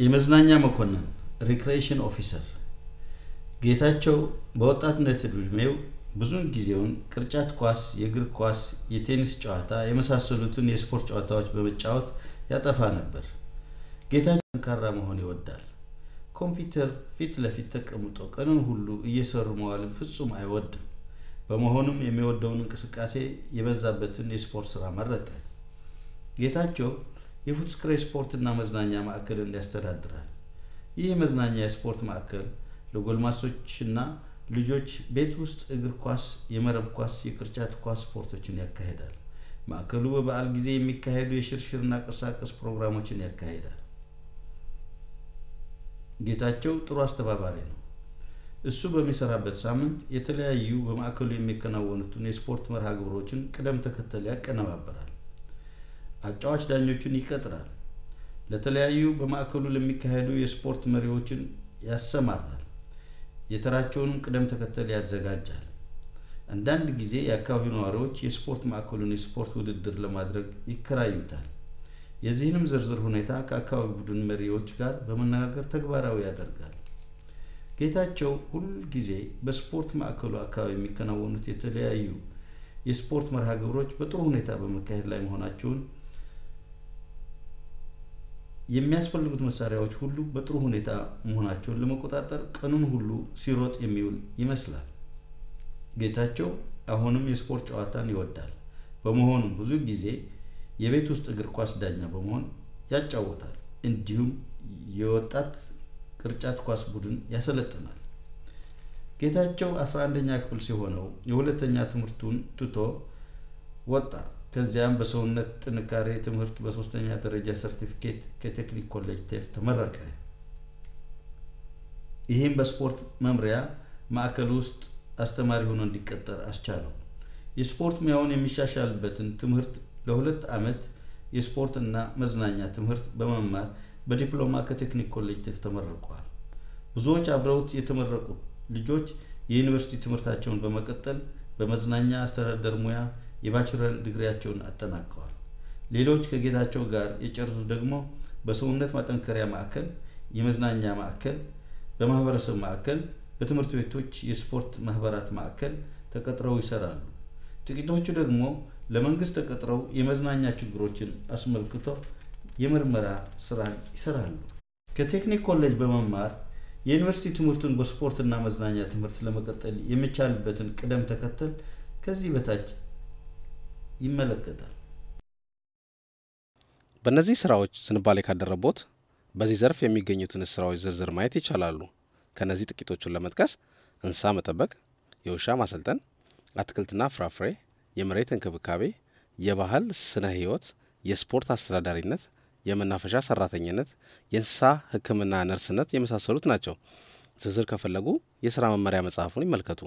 የመዝናኛ መኮንን ሪክሬሽን ኦፊሰር ጌታቸው በወጣትነት እድሜው ብዙን ጊዜውን ቅርጫት ኳስ፣ የእግር ኳስ፣ የቴኒስ ጨዋታ የመሳሰሉትን የስፖርት ጨዋታዎች በመጫወት ያጠፋ ነበር። ጌታቸው ጠንካራ መሆን ይወዳል። ኮምፒውተር ፊት ለፊት ተቀምጦ ቀኑን ሁሉ እየሰሩ መዋልን ፍጹም አይወድም። በመሆኑም የሚወደውን እንቅስቃሴ የበዛበትን የስፖርት ስራ መረጠ። ጌታቸው የፉትስክሬ ስፖርትና መዝናኛ ማዕከልን ያስተዳድራል። ይህ የመዝናኛ የስፖርት ማዕከል ለጎልማሶችና ልጆች ቤት ውስጥ እግር ኳስ፣ የመረብ ኳስ፣ የቅርጫት ኳስ ስፖርቶችን ያካሂዳል። ማዕከሉ በበዓል ጊዜ የሚካሄዱ የሽርሽርና ቅርሳቅርስ ፕሮግራሞችን ያካሂዳል። ጌታቸው ጥሩ አስተባባሪ ነው። እሱ በሚሰራበት ሳምንት የተለያዩ በማዕከሉ የሚከናወኑትን የስፖርት መርሃ ግብሮችን ቅደም ተከተል ያቀነባበራል። አጫዋች ዳኞችን ይቀጥራል። ለተለያዩ በማዕከሉ ለሚካሄዱ የስፖርት መሪዎችን ያሰማራል። የተራቸውን ቅደም ተከተል ያዘጋጃል። አንዳንድ ጊዜ የአካባቢው ነዋሪዎች የስፖርት ማዕከሉን የስፖርት ውድድር ለማድረግ ይከራዩታል። የዚህንም ዝርዝር ሁኔታ ከአካባቢው ቡድን መሪዎች ጋር በመነጋገር ተግባራዊ ያደርጋል። ጌታቸው ሁሉ ጊዜ በስፖርት ማዕከሉ አካባቢ የሚከናወኑት የተለያዩ የስፖርት መርሃ ግብሮች በጥሩ ሁኔታ በመካሄድ ላይ መሆናቸውን የሚያስፈልጉት መሳሪያዎች ሁሉ በጥሩ ሁኔታ መሆናቸውን ለመቆጣጠር ቀኑን ሁሉ ሲሮጥ የሚውል ይመስላል። ጌታቸው አሁንም የስፖርት ጨዋታን ይወዳል። በመሆኑ ብዙ ጊዜ የቤት ውስጥ እግር ኳስ ዳኛ በመሆን ያጫውታል። እንዲሁም የወጣት ቅርጫት ኳስ ቡድን ያሰለጥናል። ጌታቸው 11ኛ ክፍል ሲሆነው የሁለተኛ ትምህርቱን ትቶ ወጣ። ከዚያም በሰውነት ጥንካሬ ትምህርት በ3ኛ ደረጃ ሰርቲፊኬት ከቴክኒክ ኮሌጅ ቴፍ ተመረቀ። ይህም በስፖርት መምሪያ ማዕከል ውስጥ አስተማሪ ሆኖ እንዲቀጠር አስቻለው። የስፖርት ሙያውን የሚሻሻልበትን ትምህርት ለ2 ዓመት የስፖርትና መዝናኛ ትምህርት በመማር በዲፕሎማ ከቴክኒክ ኮሌጅ ቴፍ ተመርቋል። ብዙዎች አብረውት የተመረቁት ልጆች የዩኒቨርሲቲ ትምህርታቸውን በመቀጠል በመዝናኛ አስተዳደር ሙያ የባችለር ዲግሪያቸውን አጠናቀዋል። ሌሎች ከጌታቸው ጋር የጨረሱ ደግሞ በሰውነት ማጠንከሪያ ማዕከል፣ የመዝናኛ ማዕከል፣ በማህበረሰብ ማዕከል፣ በትምህርት ቤቶች የስፖርት ማህበራት ማዕከል ተቀጥረው ይሰራሉ። ጥቂቶቹ ደግሞ ለመንግስት ተቀጥረው የመዝናኛ ችግሮችን አስመልክቶ የምርመራ ስራ ይሰራሉ። ከቴክኒክ ኮሌጅ በመማር የዩኒቨርሲቲ ትምህርቱን በስፖርትና መዝናኛ ትምህርት ለመቀጠል የሚቻልበትን ቅደም ተከተል ከዚህ በታች ይመለከታል። በእነዚህ ስራዎች ዝንባሌ ካደረቦት በዚህ ዘርፍ የሚገኙትን ስራዎች ዝርዝር ማየት ይቻላሉ። ከነዚህ ጥቂቶቹን ለመጥቀስ እንስሳ መጠበቅ፣ የውሻ ማሰልጠን፣ አትክልትና ፍራፍሬ፣ የመሬት እንክብካቤ፣ የባህል ስነ ህይወት፣ የስፖርት አስተዳዳሪነት፣ የመናፈሻ ሰራተኝነት፣ የእንስሳ ህክምና ነርስነት የመሳሰሉት ናቸው። ዝርዝር ከፈለጉ የሥራ መመሪያ መጽሐፉን ይመልከቱ።